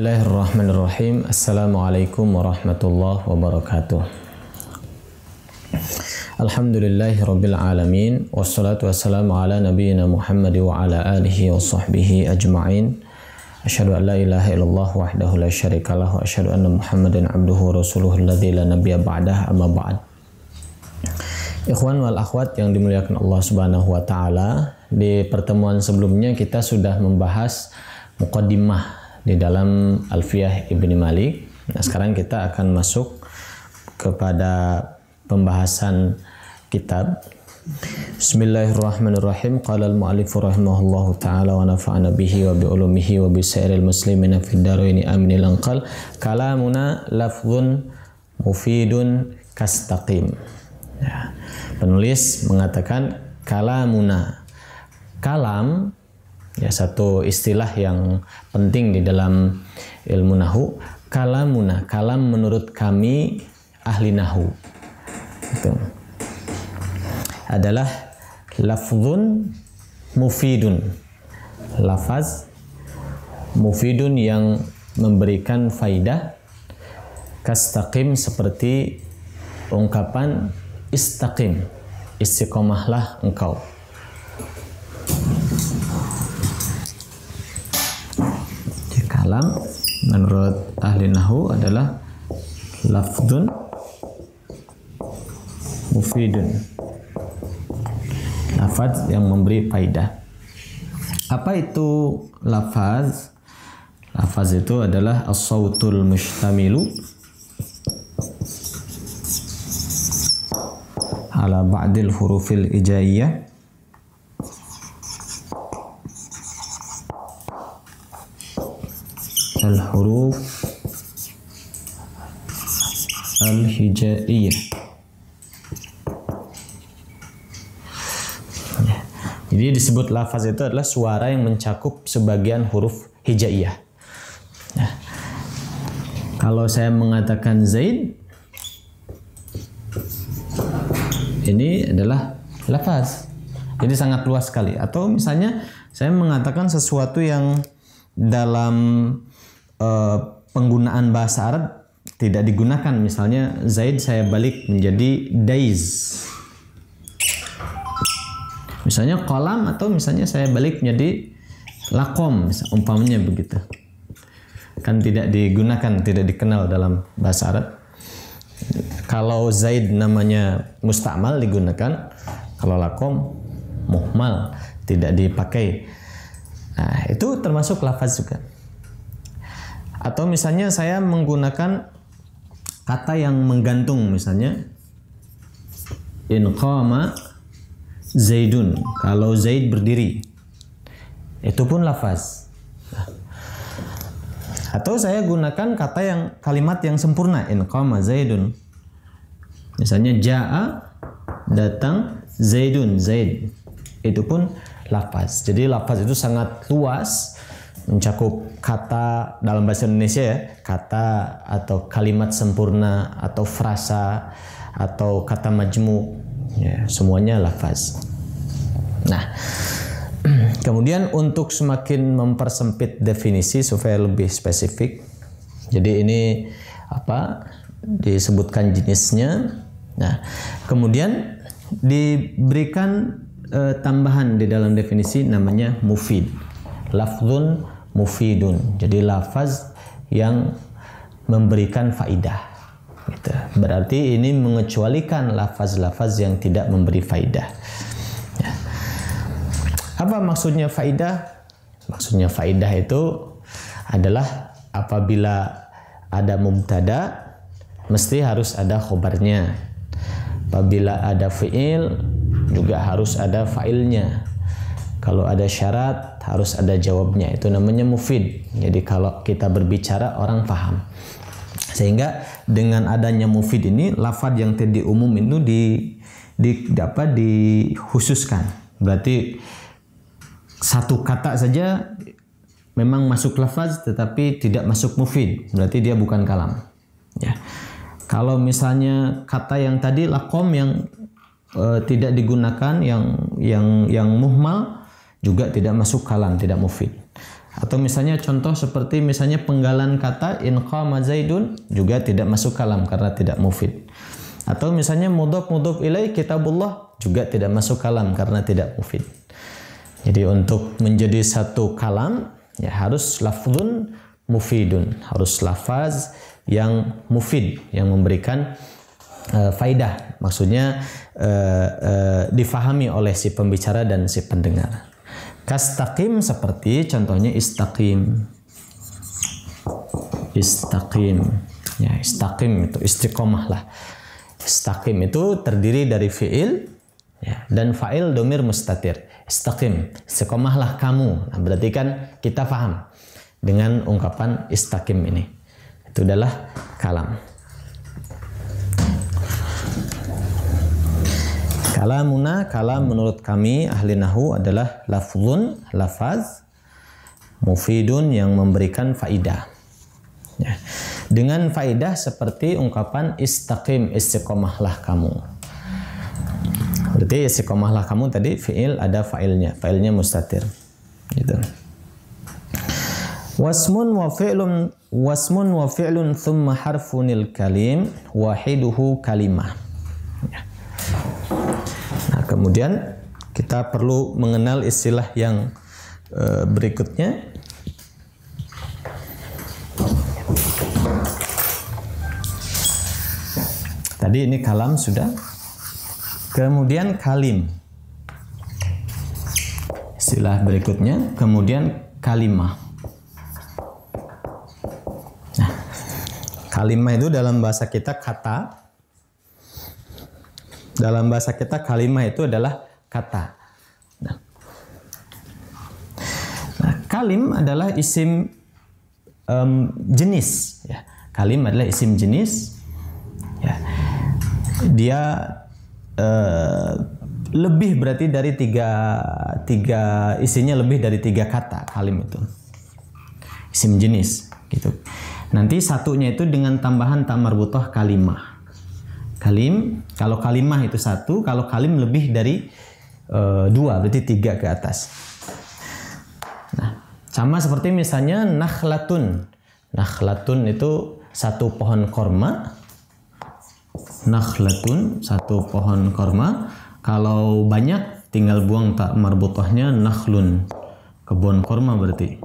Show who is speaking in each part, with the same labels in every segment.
Speaker 1: Bismillahirrahmanirrahim. Assalamualaikum warahmatullahi wabarakatuh. Alhamdulillahirabbil alamin, wassalatu wassalamu ala nabiyyina Muhammad wa ala alihi wa sahbihi ajma'in. Asyhadu an la ilaha illallah wahdahu la syarikalah wa asyhadu anna Muhammadan abduhu wa rasuluhu alladzi la nabiyya ba'dah, amma ba'd. Ikhwan wal akhwat yang dimuliakan Allah Subhanahu wa taala, di pertemuan sebelumnya kita sudah membahas muqaddimah di dalam Alfiyah Ibni Malik. Nah, sekarang kita akan masuk kepada pembahasan kitab. Bismillahirrahmanirrahim. Qala al-mu'allif rahimahullahu ta'ala wa nafa'ana bihi wa bi ulumihi wa bi sairil muslimina fid dharaini amin. Lanqal kalamuna lafzun mufidun kastaqim. Ya, penulis mengatakan kalamuna. Kalam ya, satu istilah yang penting di dalam ilmu nahu. Kalamuna, kalam menurut kami ahli nahu itu adalah lafzun mufidun, lafaz mufidun yang memberikan faidah, kastaqim seperti ungkapan istaqim, istiqomahlah engkau. Kalam menurut ahli nahu adalah lafzun mufidun, lafaz yang memberi faidah. Apa itu lafaz? Lafaz itu adalah as-sautul mushtamilu ala ba'dil hurufil ijaiyah al-huruf al-hijaiyah. Jadi disebut lafaz itu adalah suara yang mencakup sebagian huruf hijaiyah. Nah, kalau saya mengatakan Zaid, ini adalah lafaz. Jadi sangat luas sekali. Atau misalnya saya mengatakan sesuatu yang dalam penggunaan bahasa Arab tidak digunakan. Misalnya Zaid saya balik menjadi Daiz. Misalnya kolam, atau misalnya saya balik menjadi lakom, umpamanya begitu. Kan tidak digunakan, tidak dikenal dalam bahasa Arab. Kalau Zaid namanya musta'mal digunakan, kalau lakom muhmal, tidak dipakai. Nah, itu termasuk lafaz juga. Atau misalnya saya menggunakan kata yang menggantung, misalnya in qama Zaidun, kalau Zaid berdiri, itu pun lafaz. Atau saya gunakan kata yang kalimat yang sempurna, in qama Zaidun, misalnya jaa, datang, Zaidun, Zaid, itu pun lafaz. Jadi lafaz itu sangat luas, mencakup kata dalam bahasa Indonesia ya, kata atau kalimat sempurna atau frasa atau kata majmu, ya, semuanya lafaz. Nah, kemudian untuk semakin mempersempit definisi supaya lebih spesifik, jadi ini apa disebutkan jenisnya. Nah, kemudian diberikan tambahan di dalam definisi namanya mufid, lafzun mufidun, jadi lafaz yang memberikan faidah gitu. Berarti ini mengecualikan lafaz-lafaz yang tidak memberi faidah ya. Apa maksudnya faidah? Maksudnya faidah itu adalah apabila ada mubtada mesti harus ada khobarnya, apabila ada fi'il juga harus ada fa'ilnya, kalau ada syarat harus ada jawabnya. Itu namanya mufid. Jadi kalau kita berbicara orang paham. Sehingga dengan adanya mufid ini, lafaz yang tadi umum itu dikhususkan. Berarti satu kata saja memang masuk lafaz tetapi tidak masuk mufid. Berarti dia bukan kalam. Ya. Kalau misalnya kata yang tadi lakom yang tidak digunakan, yang muhmal, juga tidak masuk kalam, tidak mufid. Atau misalnya contoh seperti misalnya penggalan kata in qama Zaidun juga tidak masuk kalam karena tidak mufid. Atau misalnya mudhaf ilaih kitabullah juga tidak masuk kalam karena tidak mufid. Jadi untuk menjadi satu kalam ya harus lafzun mufidun, harus lafaz yang mufid, yang memberikan faidah, maksudnya difahami oleh si pembicara dan si pendengar. Kastaqim seperti contohnya istaqim. Istaqim. Ya, istaqim itu istiqomah lah. Istaqim itu terdiri dari fi'il ya, dan fa'il domir mustatir. Istaqim, istiqomahlah kamu. Nah, berarti kan kita paham dengan ungkapan istaqim ini. Itu adalah kalam. Kalamuna, kalam menurut kami ahli nahwu adalah lafzun, lafaz, mufidun yang memberikan faidah. Ya. Dengan faidah seperti ungkapan istaqim, istiqomahlah kamu. Berarti istiqomahlah kamu tadi fi'il ada fa'ilnya, fa'ilnya mustatir. Gitu. Wasmun wa fi'lun thumma harfunil kalim wahiduhu kalimah. Ya. Nah, kemudian kita perlu mengenal istilah yang berikutnya. Tadi ini kalam sudah. Kemudian kalim. Istilah berikutnya, kemudian kalimah. Nah, kalimah itu dalam bahasa kita kata. Dalam bahasa kita kalimah itu adalah kata. Nah, kalim adalah isim jenis. Ya. Kalim adalah isim jenis. Ya. Dia lebih berarti dari tiga isinya lebih dari 3 kata kalim itu. Isim jenis gitu. Nanti satunya itu dengan tambahan ta marbutah kalimah. Kalim, kalau kalimah itu 1, kalau kalim lebih dari 2, berarti 3 ke atas. Nah, sama seperti misalnya nakhlatun. Nakhlatun itu satu pohon korma. Nakhlatun, satu pohon korma. Kalau banyak, tinggal buang tak marbutahnya nakhlun. Kebun korma berarti.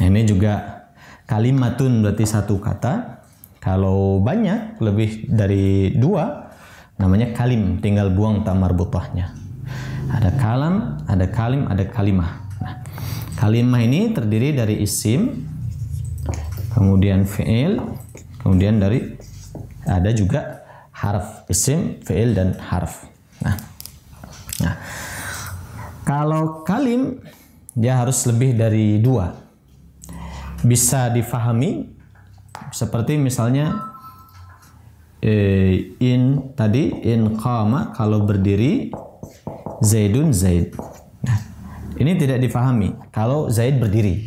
Speaker 1: Nah, ini juga kalimatun berarti satu kata. Kalau banyak, lebih dari 2, namanya kalim, tinggal buang ta marbutahnya. Ada kalam, ada kalim, ada kalimah. Nah, kalimah ini terdiri dari isim, kemudian fi'il, kemudian dari ada juga harf, isim, fi'il, dan harf. Nah, kalau kalim, dia harus lebih dari 2. Bisa difahami, seperti misalnya in qama, kalau berdiri, Zaidun Zaid. Nah, ini tidak difahami kalau Zaid berdiri.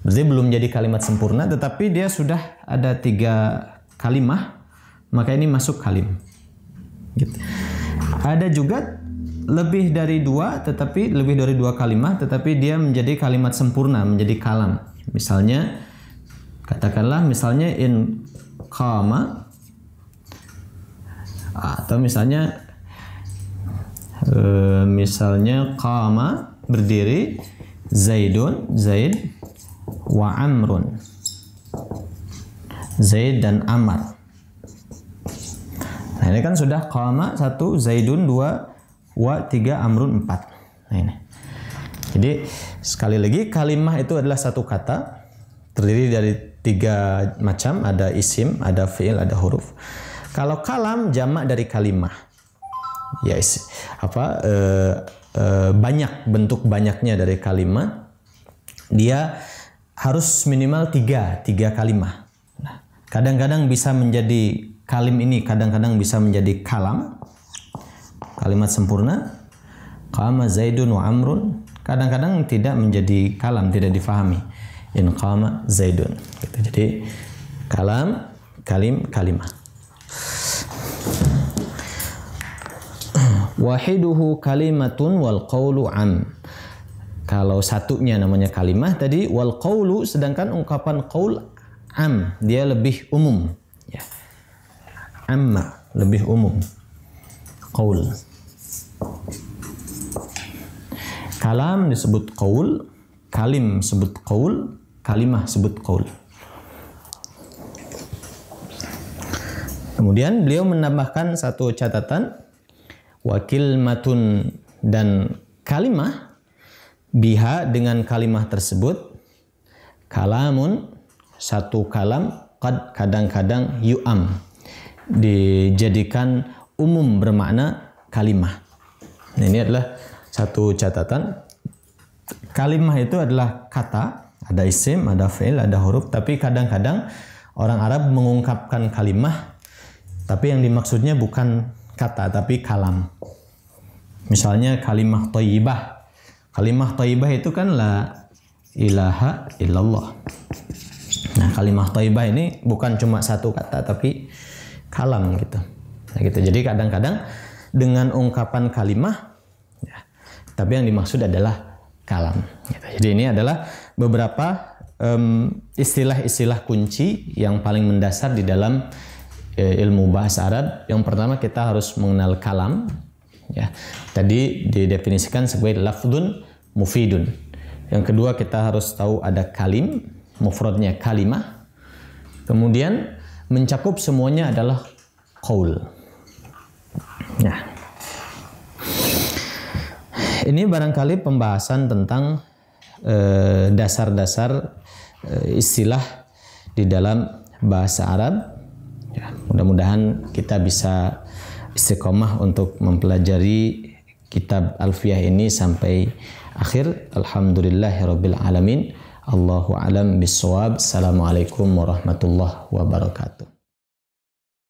Speaker 1: Berarti belum jadi kalimat sempurna, tetapi dia sudah ada 3 kalimah, maka ini masuk kalim. Gitu. Ada juga lebih dari 2, tetapi lebih dari 2 kalimah, tetapi dia menjadi kalimat sempurna, menjadi kalam. Misalnya katakanlah misalnya in qama, atau misalnya qama berdiri, Zaidun Zaid, wa Amrun Zaid dan Amar. Nah, ini kan sudah qama 1, Zaidun 2, wa 3, Amrun 4. Nah, ini. Jadi sekali lagi kalimah itu adalah satu kata terdiri dari 3 macam, ada isim, ada fi'il, ada huruf. Kalau kalam jamak dari kalimah. Ya, banyak, bentuk banyaknya dari kalimat. Dia harus minimal 3 kalimah. Nah, kadang-kadang bisa menjadi kalim ini, kadang-kadang bisa menjadi kalam, kalimat sempurna. Qama Zaidun wa Amrun. Kadang-kadang tidak menjadi kalam, tidak difahami. In qama Zaidun. Gitu. Jadi kalam, kalim, kalimah. Wahiduhu kalimatun wal qawlu am. Kalau satunya namanya kalimah tadi, wal qaulu, sedangkan ungkapan qaul am, dia lebih umum. Ya. Amma, lebih umum. Qaul. Kalam disebut qaul, kalim sebut qaul, kalimah sebut qaul. Kemudian beliau menambahkan satu catatan, wakil matun, dan kalimah, biha dengan kalimah tersebut, kalamun, satu kalam, kadang-kadang yu'am, dijadikan umum bermakna kalimah. Nah, ini adalah satu catatan. Kalimah itu adalah kata, ada isim, ada fi'il, ada huruf, tapi kadang-kadang orang Arab mengungkapkan kalimah, tapi yang dimaksudnya bukan kata, tapi kalam. Misalnya kalimah thayyibah. Kalimah thayyibah itu kan la ilaha illallah. Nah, kalimah thayyibah ini bukan cuma satu kata, tapi kalam gitu. Nah, gitu. Jadi kadang-kadang dengan ungkapan kalimah, ya, tapi yang dimaksud adalah kalam. Gitu. Jadi ini adalah beberapa istilah-istilah kunci yang paling mendasar di dalam ilmu bahasa Arab. Yang pertama kita harus mengenal kalam. Ya, tadi didefinisikan sebagai lafdun mufidun. Yang kedua kita harus tahu ada kalim, mufradnya kalimah. Kemudian mencakup semuanya adalah qaul. Nah, ini barangkali pembahasan tentang dasar-dasar istilah di dalam bahasa Arab. Ya, mudah-mudahan kita bisa istiqomah untuk mempelajari kitab Alfiyah ini sampai akhir. Alhamdulillahirabbil alamin. Allahu a'lam bissawab. Assalamualaikum warahmatullahi wabarakatuh.